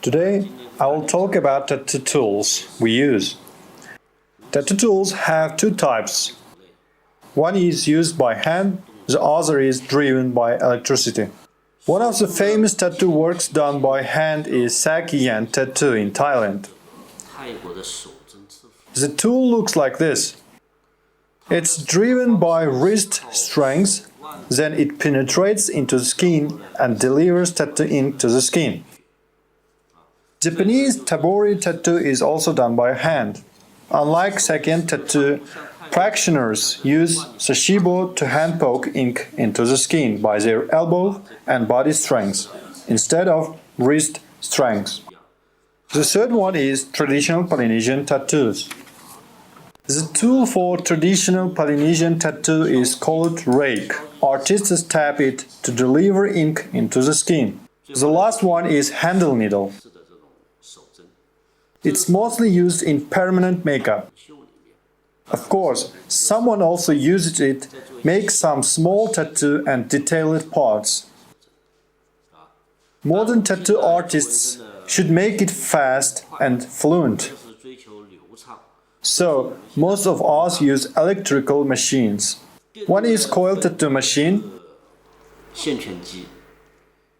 Today, I will talk about tattoo tools we use. Tattoo tools have two types. One is used by hand, the other is driven by electricity. One of the famous tattoo works done by hand is Sakyan tattoo in Thailand. The tool looks like this. It's driven by wrist strength, then it penetrates into the skin and delivers tattoo ink to the skin. Japanese tabori tattoo is also done by hand. Unlike Sakyan tattoo, practitioners use sashibo to hand poke ink into the skin by their elbow and body strength, instead of wrist strength. The third one is traditional Polynesian tattoos. The tool for traditional Polynesian tattoo is called rake. Artists tap it to deliver ink into the skin. The last one is handle needle. It's mostly used in permanent makeup. Of course, someone also uses it to make some small tattoo and detailed parts. Modern tattoo artists should make it fast and fluent. So, most of us use electrical machines. One is coil tattoo machine.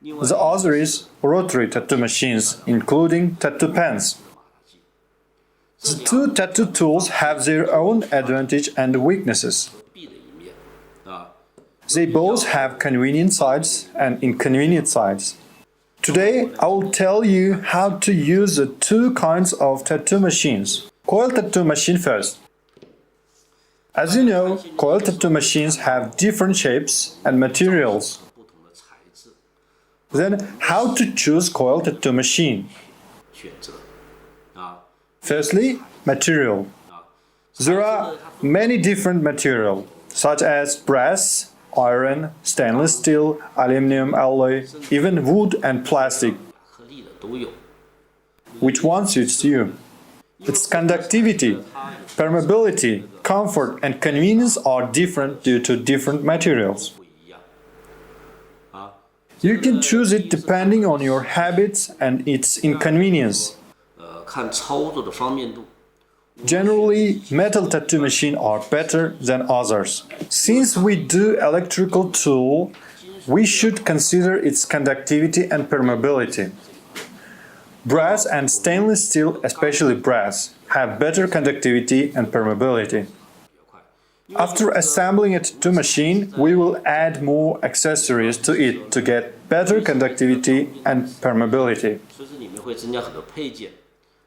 The other is rotary tattoo machines, including tattoo pens. The two tattoo tools have their own advantage and weaknesses. They both have convenient sides and inconvenient sides. Today, I will tell you how to use the two kinds of tattoo machines. Coil tattoo machine first. As you know, coil tattoo machines have different shapes and materials. Then, how to choose coil tattoo machine? Firstly, material. There are many different materials, such as brass, iron, stainless steel, aluminum alloy, even wood and plastic. Which one suits you? Its conductivity, permeability, comfort and convenience are different due to different materials. You can choose it depending on your habits and its inconvenience. Generally, metal tattoo machines are better than others. Since we do electrical tool, we should consider its conductivity and permeability. Brass and stainless steel, especially brass, have better conductivity and permeability. After assembling a tattoo machine, we will add more accessories to it to get better conductivity and permeability.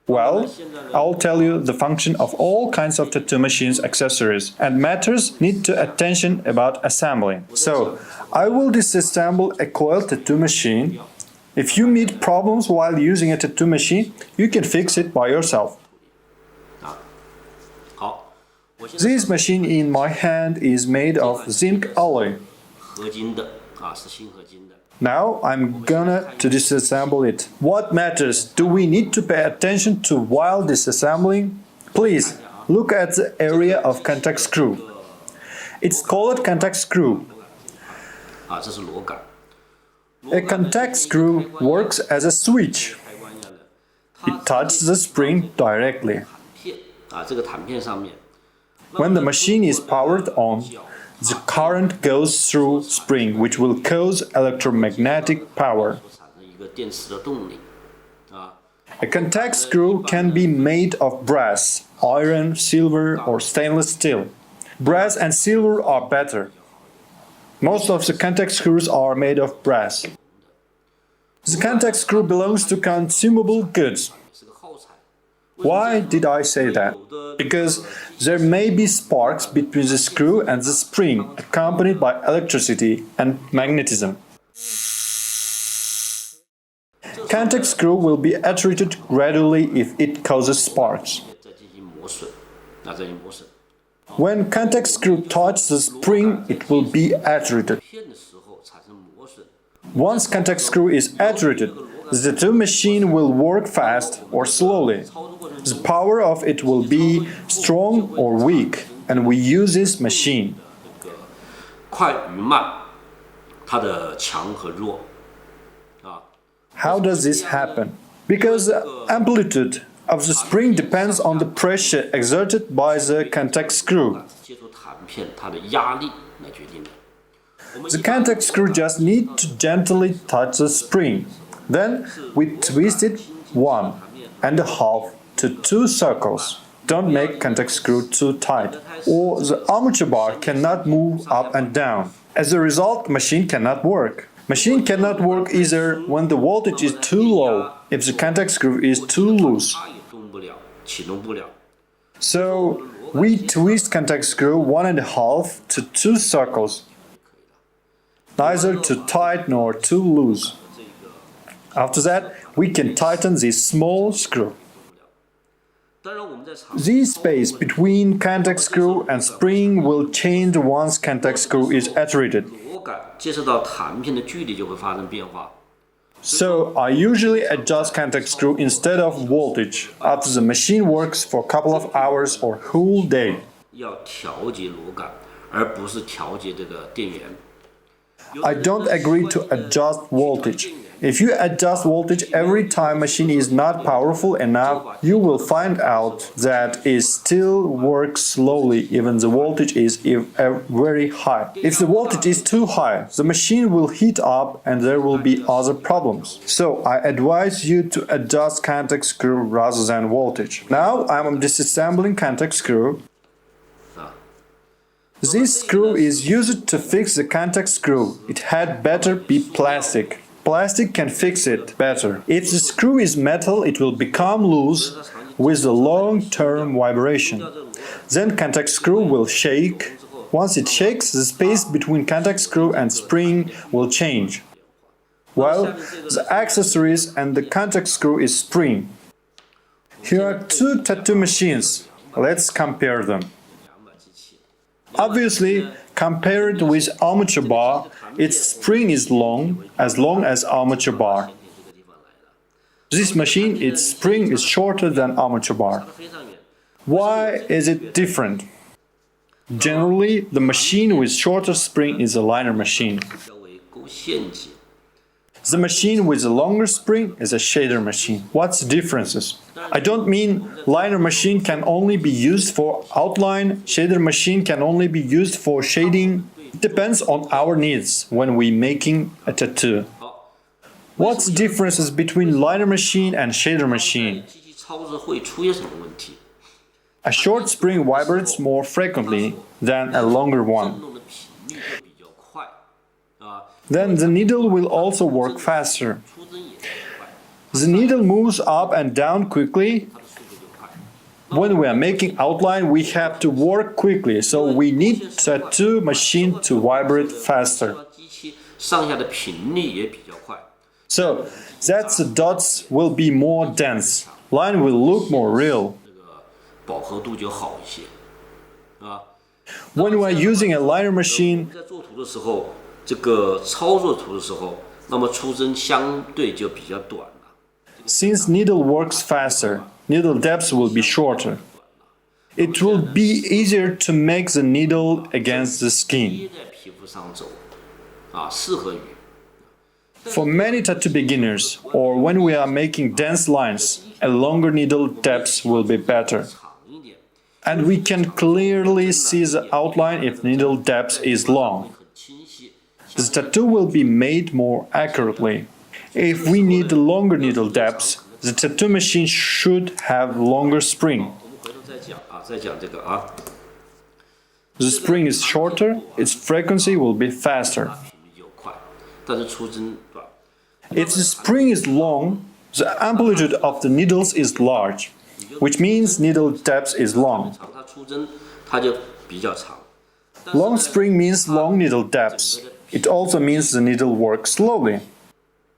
Well, I'll tell you the function of all kinds of tattoo machines accessories and matters need to attention about assembling. So, I will disassemble a coil tattoo machine. If you meet problems while using a tattoo machine, you can fix it by yourself. This machine in my hand is made of zinc alloy. Now I'm gonna disassemble it. What matters do we need to pay attention to while disassembling? Please look at the area of contact screw. It's called contact screw. A contact screw works as a switch. It touches the spring directly. When the machine is powered on, the current goes through spring, which will cause electromagnetic power. A contact screw can be made of brass, iron, silver or stainless steel. Brass and silver are better. Most of the contact screws are made of brass. The contact screw belongs to consumable goods. Why did I say that? Because there may be sparks between the screw and the spring, accompanied by electricity and magnetism. Contact screw will be attributed gradually if it causes sparks. When contact screw touches the spring, it will be attributed. Once contact screw is attributed, the tattoo machine will work fast or slowly. The power of it will be strong or weak, and we use this machine. 快与慢，它的强和弱。 How does this happen? Because the amplitude of the spring depends on the pressure exerted by the contact screw. 接触弹片它的压力来决定的。 The contact screw just need to gently touch the spring. Then we twist it 1.5 to 2 circles. Don't make contact screw too tight, or the armature bar cannot move up and down. As a result, machine cannot work. Machine cannot work either when the voltage is too low, if the contact screw is too loose. 它也动不了，启动不了。 So we twist contact screw 1.5 to 2 circles, neither too tight nor too loose. After that, we can tighten this small screw. 当然，我们在厂 The space between contact screw and spring will change once contact screw is iterated. 螺杆接触到弹片的距离就会发生变化。 So I usually adjust contact screw instead of voltage after the machine works for a couple of hours or whole day. 要调节螺杆，而不是调节这个电源。 I don't agree to adjust voltage. If you adjust voltage every time machine is not powerful enough, you will find out that it still works slowly even the voltage is very high. If the voltage is too high, the machine will heat up and there will be other problems. So I advise you to adjust contact screw rather than voltage. Now I'm disassembling contact screw. This screw is used to fix the contact screw. It had better be plastic. Plastic can fix it better. If the screw is metal, it will become loose with a long-term vibration. Then contact screw will shake. Once it shakes, the space between contact screw and spring will change. Well, the accessories and the contact screw is spring. Here are two tattoo machines. Let's compare them. Obviously, compared with Armature Bar, its spring is long as Armature Bar. This machine, its spring is shorter than Armature Bar. Why is it different? Generally, the machine with shorter spring is a liner machine. 较为勾陷阱。 The machine with a longer spring is a shader machine. What's the differences? I don't mean liner machine can only be used for outline, shader machine can only be used for shading. It depends on our needs when we making a tattoo. 好， What's the differences between liner machine and shader machine? 机器操作会出现什么问题？ A short spring vibrates more frequently than a longer 震 one. 动的频率会比较快，啊， Then the needle will also work faster. 出针也比较快， The needle moves up and down quickly. 它的速度就快。 When we are making outline, we have to work quickly, so we need tattoo machine to vibrate faster. 机器上下的频率也比较快。 So that the dots will be more dense. Line will look more real. 这个饱和度就好一些，啊。 When we are using a liner 我 machine, 们在做图的时候，这个操作图的时候，那么出针相对就比较短了。 since needle works faster, needle depth will be shorter. It will be easier to make the needle against the skin. 贴在皮肤上走，啊，适合于。 For many tattoo beginners, or when we are making dense lines, a longer needle depth will be better. 长一点， And we can clearly see the outline if needle depth is long. 很清晰。 The tattoo will be made more accurately. If we need longer needle depth, the tattoo machine should have longer spring. 我们回头再讲啊，再讲这个啊， The spring is shorter, its frequency will be faster. 频率就快，但是出针短。 If the spring is long, the amplitude of the needles is large, which means needle depth is long. 长，它出针它就比较长。 Long spring means long needle depth. It also means the needle works slowly.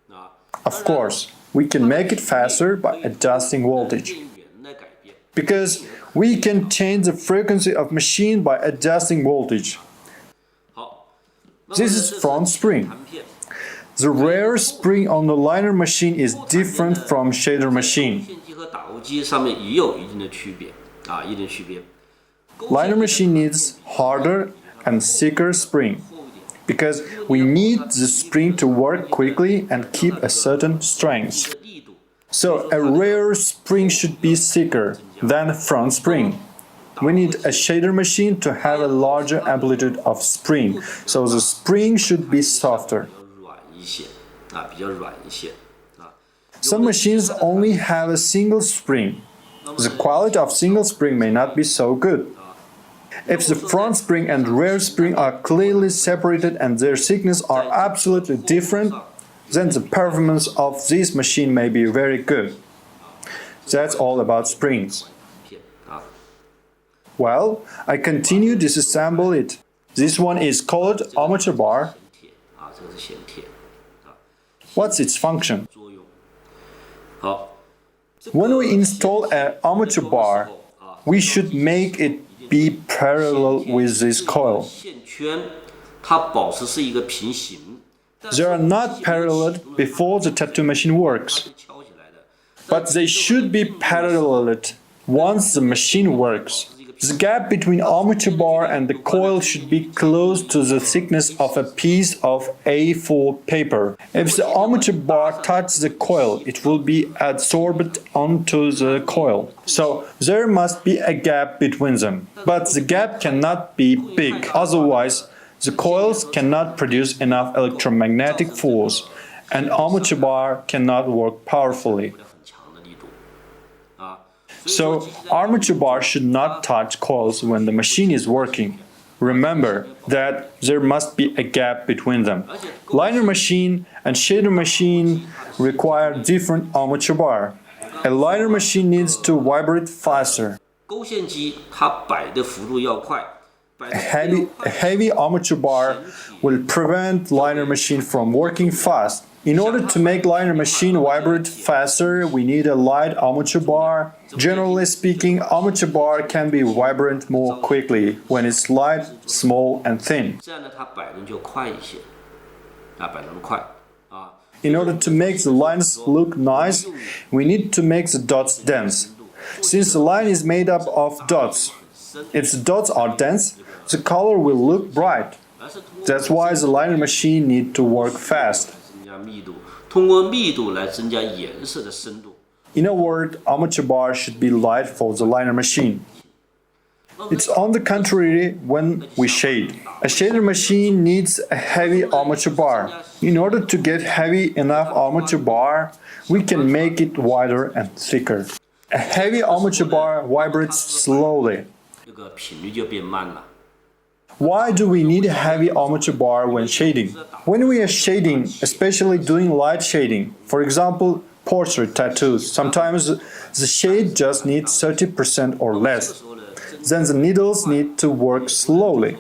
啊， Of course, we can make it faster by adjusting voltage. 电源来改变。 Because we can change the frequency of machine by adjusting voltage. 好， This is front spring. 弹片。 The rear spring on the liner machine is different from shader machine. 线机和打雾机上面也有一定的区别啊，一定区别。 Liner machine needs harder and thicker spring because we need the spring to work quickly and keep a certain strength. 力度 So a rear spring should be thicker than front spring. We need a shader machine to have a larger amplitude of spring, so the spring should be softer. Some machines only have a single spring. The quality of single spring may not be so good. If the front spring and rear spring are clearly separated and their thickness are absolutely different, then the performance of this machine may be very good. That's all about springs. Well, I continue to disassemble it. This one is called Armature Bar. What's its function? When we install an armature bar, we should make it be parallel with this coil. They are not parallel before the tattoo machine works, but they should be parallel once the machine works. The gap between armature bar and the coil should be close to the thickness of a piece of A4 paper. If the armature bar touches the coil, it will be adsorbed onto the coil. So there must be a gap between them. But the gap cannot be big, otherwise the coils cannot produce enough electromagnetic force, and armature bar cannot work powerfully. So, armature bar should not touch coils when the machine is working. Remember that there must be a gap between them. Liner machine and shader machine require different armature bar. A liner machine needs to vibrate faster. A heavy armature bar will prevent liner machine from working fast. In order to make liner machine vibrate faster, we need a light armature bar. Generally speaking, armature bar can be vibrant more quickly when it's light, small and thin. In order to make the lines look nice, we need to make the dots dense. Since the line is made up of dots, if the dots are dense, the color will look bright. That's why the liner machine needs to work fast. In a word, armature bar should be light for the liner machine. It's on the contrary when we shade. A shader machine needs a heavy armature bar. In order to get heavy enough armature bar, we can make it wider and thicker. A heavy armature bar vibrates slowly. Why do we need a heavy armature bar when shading? When we are shading, especially doing light shading, for example, portrait tattoos, sometimes the shade just needs 30% or less. Then the needles need to work slowly.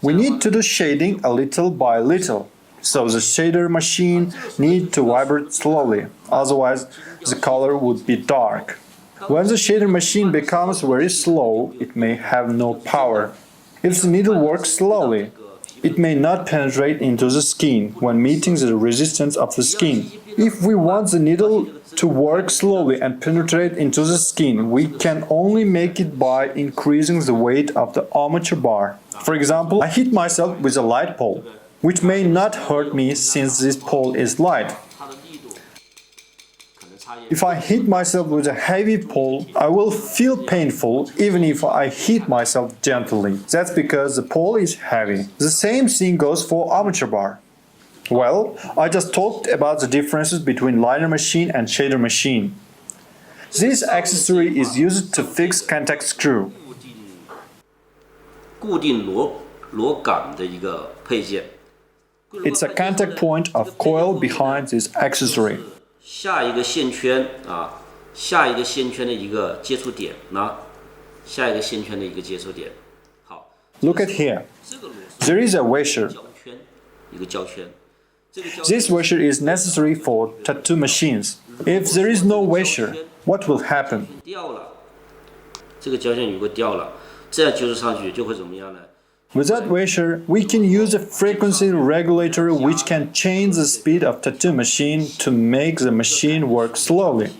We need to do shading a little by little, so the shader machine needs to vibrate slowly, otherwise the color would be dark. When the shader machine becomes very slow, it may have no power. If the needle works slowly, it may not penetrate into the skin when meeting the resistance of the skin. If we want the needle to work slowly and penetrate into the skin, we can only make it by increasing the weight of the armature bar. For example, I hit myself with a light pole, which may not hurt me since this pole is light. If I hit myself with a heavy pole, I will feel painful even if I hit myself gently. That's because the pole is heavy. The same thing goes for armature bar. Well, I just talked about the differences between liner machine and shader machine. This accessory is used to fix contact screw. It's a contact point of coil behind this accessory. 下一个线圈啊，下一个线圈的一个接触点啊，下一个线圈的一个接触点。好 ，Look at here. There is a washer. 一个胶圈。 This washer is necessary for tattoo machines. If there is no washer, what will happen? 掉了，这个胶线如果掉了，这样揪上去就会怎么样呢？ Without washer, we can use a frequency regulator which can change the speed of tattoo machine to make the machine work slowly.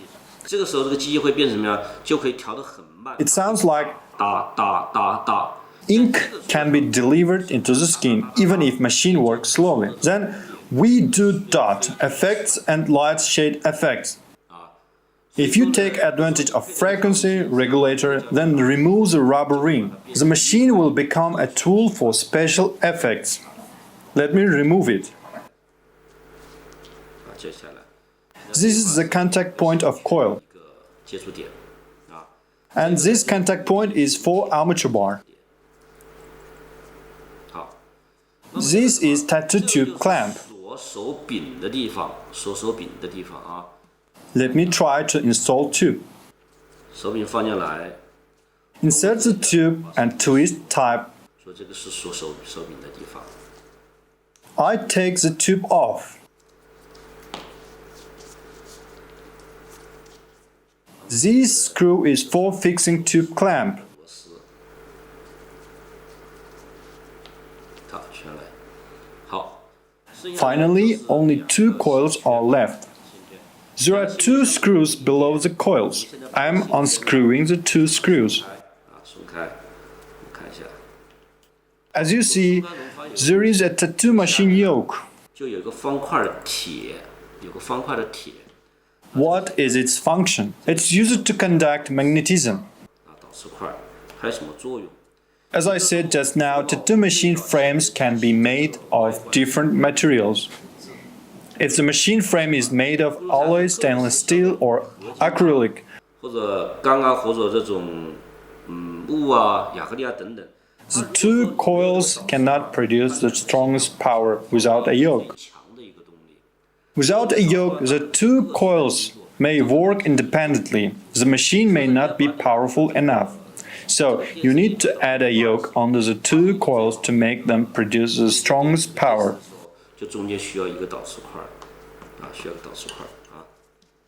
这个时候，这个机器会变成什么样？就可以调得很慢。 It sounds like 哒哒哒哒。 ink can be delivered into the skin even if machine works slowly. Then We do dot effects and light shade effects. If you take advantage of frequency regulator, then remove the rubber ring. The machine will become a tool for special effects. Let me remove it. This is the contact point of coil. And this contact point is for armature bar. This is tattoo tube clamp. Let me try to install tube. Insert the tube and twist type. I take the tube off. This screw is for fixing tube clamp. Finally, only 2 coils are left. There are 2 screws below the coils. I am unscrewing the 2 screws. As you see, there is a tattoo machine yoke. What is its function? It's used to conduct magnetism. As I said just now, tattoo machine frames can be made of different materials. If the machine frame is made of alloy stainless steel or acrylic, the 2 coils cannot produce the strongest power without a yoke. Without a yoke, the 2 coils may work independently. The machine may not be powerful enough. So, you need to add a yoke under the 2 coils to make them produce the strongest power.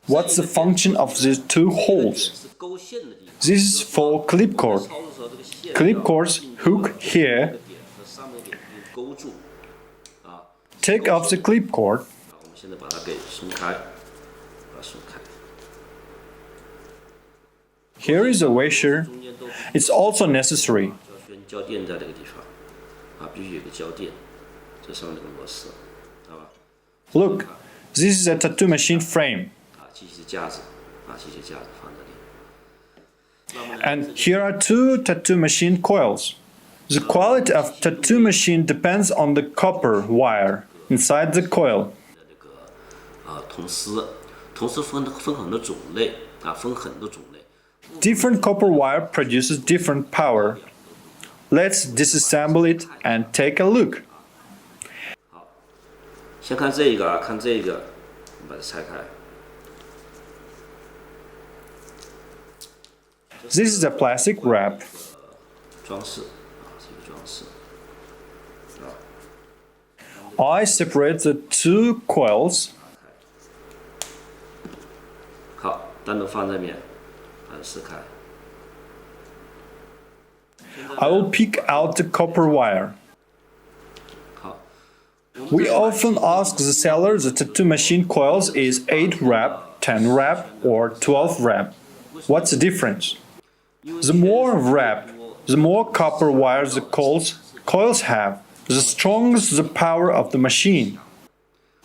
What's the function of these 2 holes? This is for clip cord. Clip cords hook here. Take off the clip cord. Here is a washer. It's also necessary. Look, this is a tattoo machine frame. And here are 2 tattoo machine coils. The quality of tattoo machine depends on the copper wire inside the coil. Different copper wire produces different power. Let's disassemble it and take a look. This is a plastic wrap. I separate the 2 coils. I will pick out the copper wire. We often ask the seller the tattoo machine coils is 8 wrap, 10 wrap or 12 wrap. What's the difference? The more wrap, the more copper wires the coils have, the stronger the power of the machine.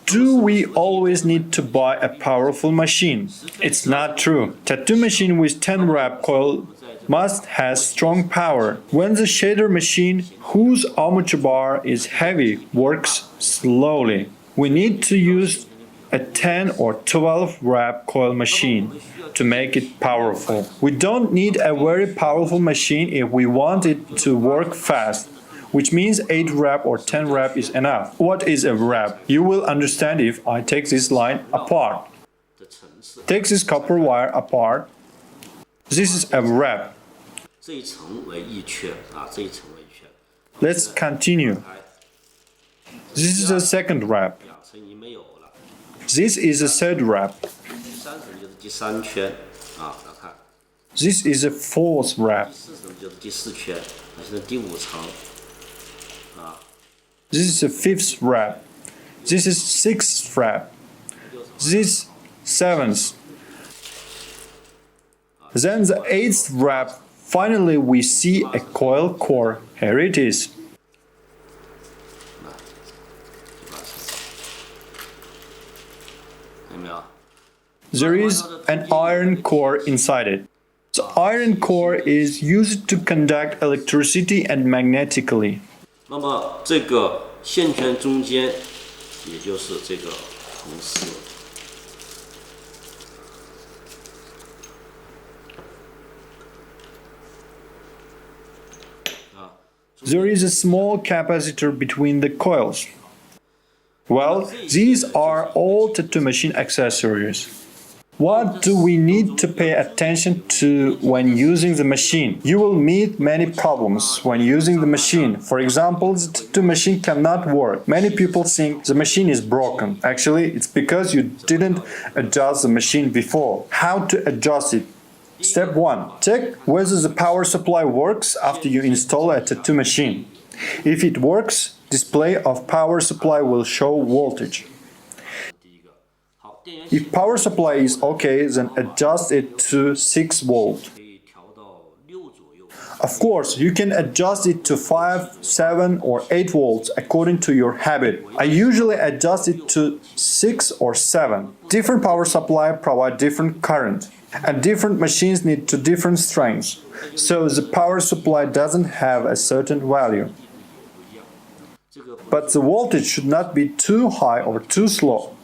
Do we always need to buy a powerful machine? It's not true. Tattoo machine with 10 wrap coil must have strong power. When the shader machine, whose armature bar is heavy, works slowly, we need to use a 10 or 12 wrap coil machine to make it powerful. We don't need a very powerful machine if we want it to work fast, which means 8 wrap or 10 wrap is enough. What is a wrap? You will understand if I take this line apart. Take this copper wire apart. This is a wrap. Let's continue. This is the second wrap. This is the third wrap. This is the fourth wrap. This is the fifth wrap. This is sixth wrap. This seventh. Then the eighth wrap. Finally, we see a coil core. Here it is. there is an iron core inside it. The iron core is used to conduct electricity and magnetically. 那么这个线圈中间，也就是这个铜丝。There is a small capacitor between the coils. Well, these are all tattoo machine accessories. What do we need to pay attention to when using the machine? You will meet many problems when using the machine. For example, the tattoo machine cannot work. Many people think the machine is broken. Actually, it's because you didn't adjust the machine before. How to adjust it? Step 1. Check whether the power supply works after you install a tattoo machine. If it works, display of power supply will show voltage. If power supply is okay, then adjust it to 6 volt. Of course, you can adjust it to 5, 7 or 8 volts according to your habit. I usually adjust it to 6 or 7. Different power supply provide different current, and different machines need to different strengths, so the power supply doesn't have a certain value. But the voltage should not be too high or too slow.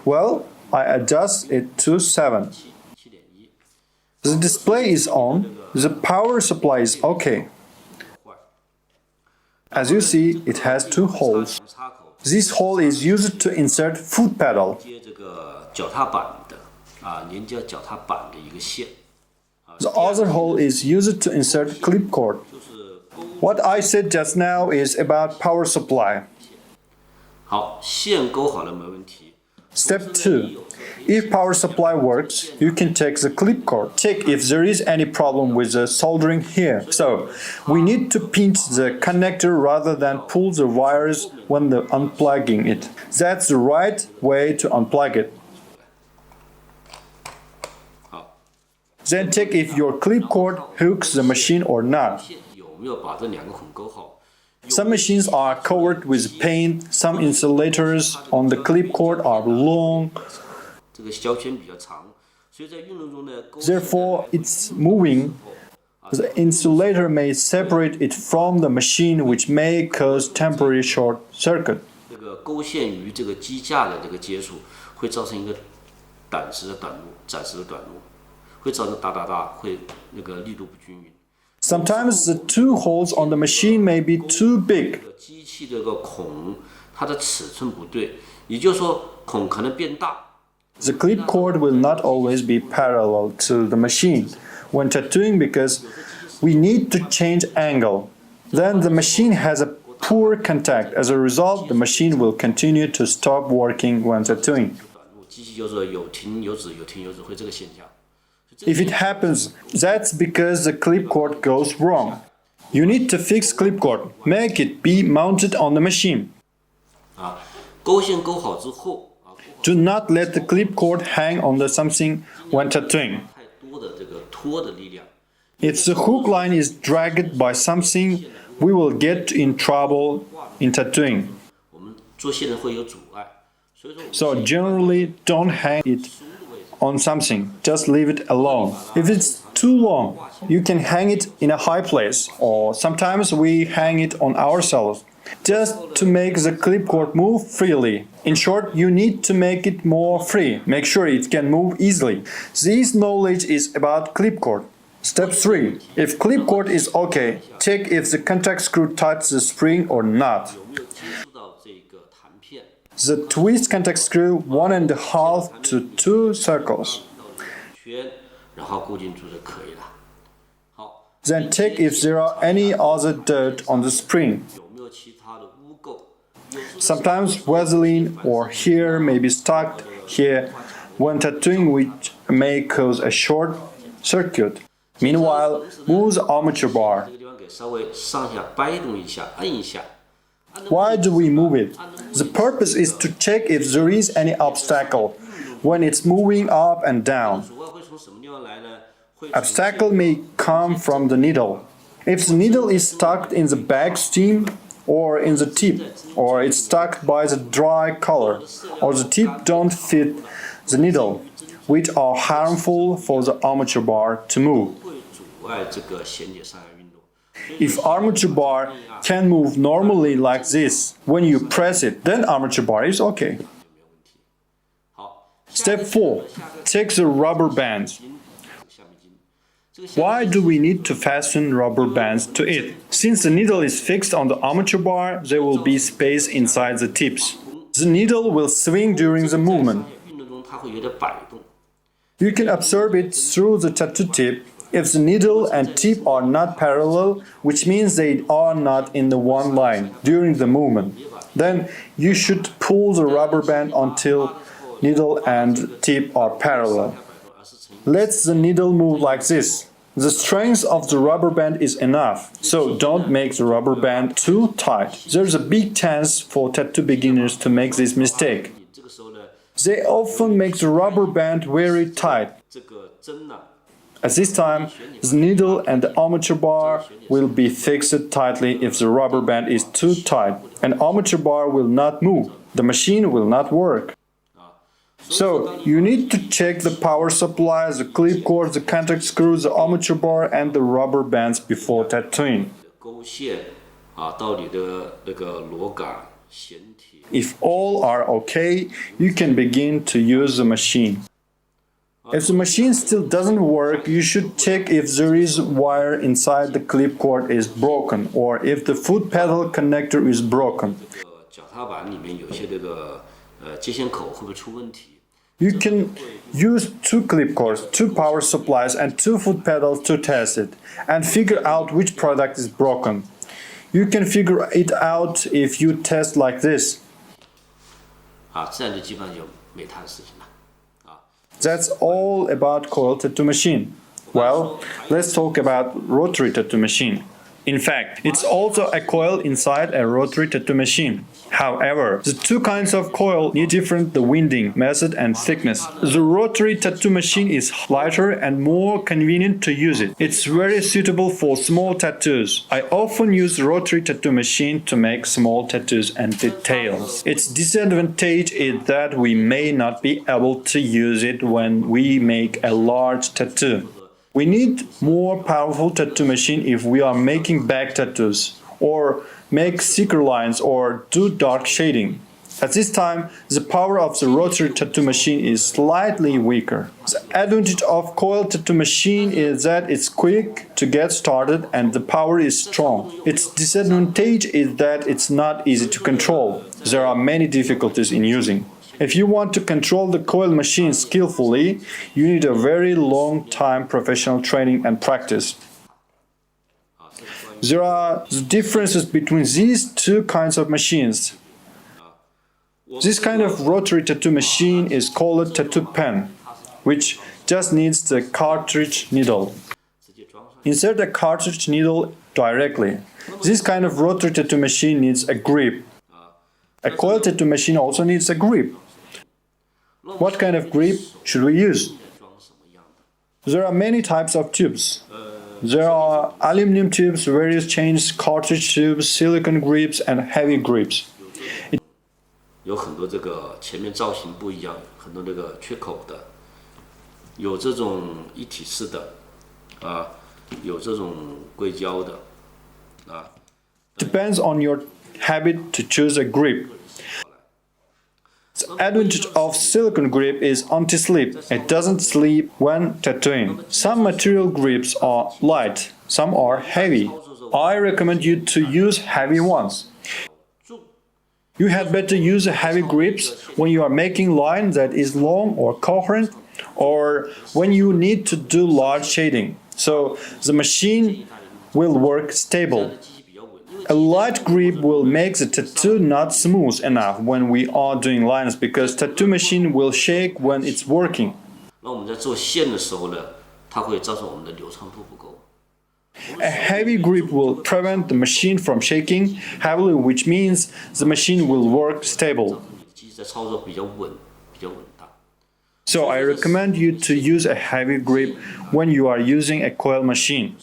Well, I adjust it to 7. The display is on, the power supply is okay. As you see, it has 2 holes. This hole is used to insert foot pedal. The other hole is used to insert clip cord. What I said just now is about power supply. 好，线勾好了没问题。 Step 2. If power supply works, you can take the clip cord. Check if there is any problem with the soldering here. So, we need to pinch the connector rather than pull the wires when unplugging it. That's the right way to unplug it. Then check if your clip cord hooks the machine or not. 有没有把这两个孔勾好？ Some machines are covered with paint, some insulators on the clip cord are long. 这个销圈比较长，所以在运动中呢， Therefore, it's moving. The insulator may separate it from the machine, which may cause temporary short circuit. 这个勾线与这个机架的这个接触，会造成一个暂时的短路，会造成哒哒哒，会那个力度不均匀。 Sometimes the 2 holes on the machine may be too big. 机器这个孔它的尺寸不对，也就是说孔可能变大。 The clip cord will not always be parallel to the machine when tattooing because we need to change angle. Then the machine has a poor contact. As a result, the machine will continue to stop working when tattooing. 机器就是有停有止，有停有止，会这个现象。 If it happens, that's because the clip cord goes wrong. You need to fix clip cord. Make it be mounted on the machine. 啊，勾线勾好之后。 Do not let the clip cord hang on something when tattooing. 太多的这个拖的力量。 If the hook line is dragged by something, we will get in trouble in tattooing. 我们做线会有阻碍，所以说。 So generally, don't hang it on something. Just leave it alone. If it's too long, you can hang it in a high place, or sometimes we hang it on ourselves. Just to make the clip cord move freely. In short, you need to make it more free. Make sure it can move easily. This knowledge is about clip cord. Step 3. If clip cord is okay, check if the contact screw touches the spring or not. The twist contact screw 1.5 to 2 circles. Then check if there are any other dirt on the spring. Sometimes Vaseline or hair may be stuck here when tattooing, which may cause a short circuit. Meanwhile, move the armature bar. Why do we move it? The purpose is to check if there is any obstacle when it's moving up and down. Obstacle may come from the needle. If the needle is stuck in the back seam or in the tip, or it's stuck by the dry color, or the tip don't fit the needle, which are harmful for the armature bar to move. 会阻碍这个弦铁上下运动。 If armature bar can move normally like this, when you press it, then armature bar is okay. 好 Step 4. Take the rubber band. Why do we need to fasten rubber bands to it? Since the needle is fixed on the armature bar, there will be space inside the tips. The needle will swing during the movement. 运动中它会有点摆动。 You can observe it through the tattoo tip. If the needle and tip are not parallel, which means they are not in the one line during the movement, then you should pull the rubber band until needle and tip are parallel. Let the needle move like this. The strength of the rubber band is enough, so don't make the rubber band too tight. There's a big chance for tattoo beginners to make this mistake. 这个时候呢， They often make the rubber band very tight. 这个针呢， At this time, the needle and the armature bar will be fixed tightly if the rubber band is too tight. An armature bar will not move. The machine will not work. So, you need to check the power supply, the clip cord, the contact screws, the armature bar, and the rubber bands before tattooing. 勾线啊，到你的那个螺杆、弦铁。 If all are okay, you can begin to use the machine. If the machine still doesn't work, you should check if there is wire inside the clip cord is broken or if the foot pedal connector is broken. 脚踏板里面有些这个接线口会不会出问题？ You can use 2 clip cords, 2 power supplies, and 2 foot pedals to test it and figure out which product is broken. You can figure it out if you test like this. 啊，这样就基本上就没他的事情了。 That's all about coil tattoo machine. Well, let's talk about rotary tattoo machine. In fact, it's also a coil inside a rotary tattoo machine. However, the two kinds of coil need different the winding method and thickness. The rotary tattoo machine is lighter and more convenient to use it. It's very suitable for small tattoos. I often use the rotary tattoo machine to make small tattoos and details. Its disadvantage is that we may not be able to use it when we make a large tattoo. We need more powerful tattoo machine if we are making back tattoos, or make thicker lines or do dark shading. At this time, the power of the rotary tattoo machine is slightly weaker. The advantage of coil tattoo machine is that it's quick to get started and the power is strong. Its disadvantage is that it's not easy to control. There are many difficulties in using. If you want to control the coil machine skillfully, you need a very long time professional training and practice. There are differences between these two kinds of machines. This kind of rotary tattoo machine is called tattoo pen, which just needs the cartridge needle. Insert the cartridge needle directly. This kind of rotary tattoo machine needs a grip. A coil tattoo machine also needs a grip. What kind of grip should we use? There are many types of tubes. There are aluminum tubes, various chains, cartridge tubes, silicone grips, and heavy grips. 有很多这个前面造型不一样，很多这个缺口的，有这种一体式的，啊，有这种硅胶的，啊。 Depends on your habit to choose a grip. The advantage of silicone grip is anti-slip. It doesn't slip when tattooing. Some material grips are light, some are heavy. I recommend you to use heavy ones. You had better use heavy grips when you are making line that is long or coherent, or when you need to do large shading, so the machine will work stable. A light grip will make the tattoo not smooth enough when we are doing lines because tattoo machine will shake when it's working. 那我们在做线的时候呢，它会造成我们的流畅度不够。 A heavy grip will prevent the machine from shaking heavily, which means the machine will work stable. 机在操作比较稳当。 So I recommend you to use a heavy grip when you are using a coil machine.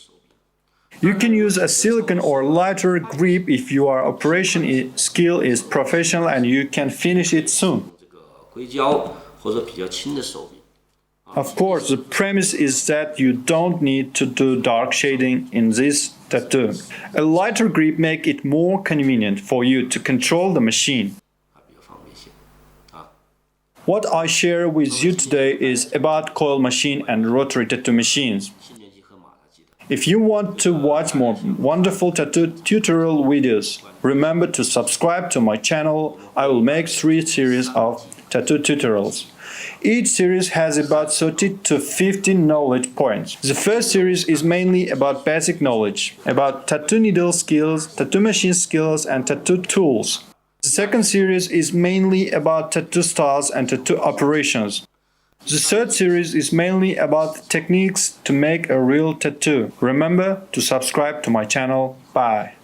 You can use a silicone or lighter grip if your operation skill is professional and you can finish it soon. 这个硅胶或者比较轻的手柄。Of course, the premise is that you don't need to do dark shading in this tattoo. A lighter grip makes it more convenient for you to control the machine. What I share with you today is about coil machine and rotary tattoo machines. If you want to watch more wonderful tattoo tutorial videos, remember to subscribe to my channel. I will make 3 series of tattoo tutorials. Each series has about 30 to 50 knowledge points. The first series is mainly about basic knowledge, about tattoo needle skills, tattoo machine skills, and tattoo tools. The second series is mainly about tattoo styles and tattoo operations. The third series is mainly about techniques to make a real tattoo. Remember to subscribe to my channel. Bye.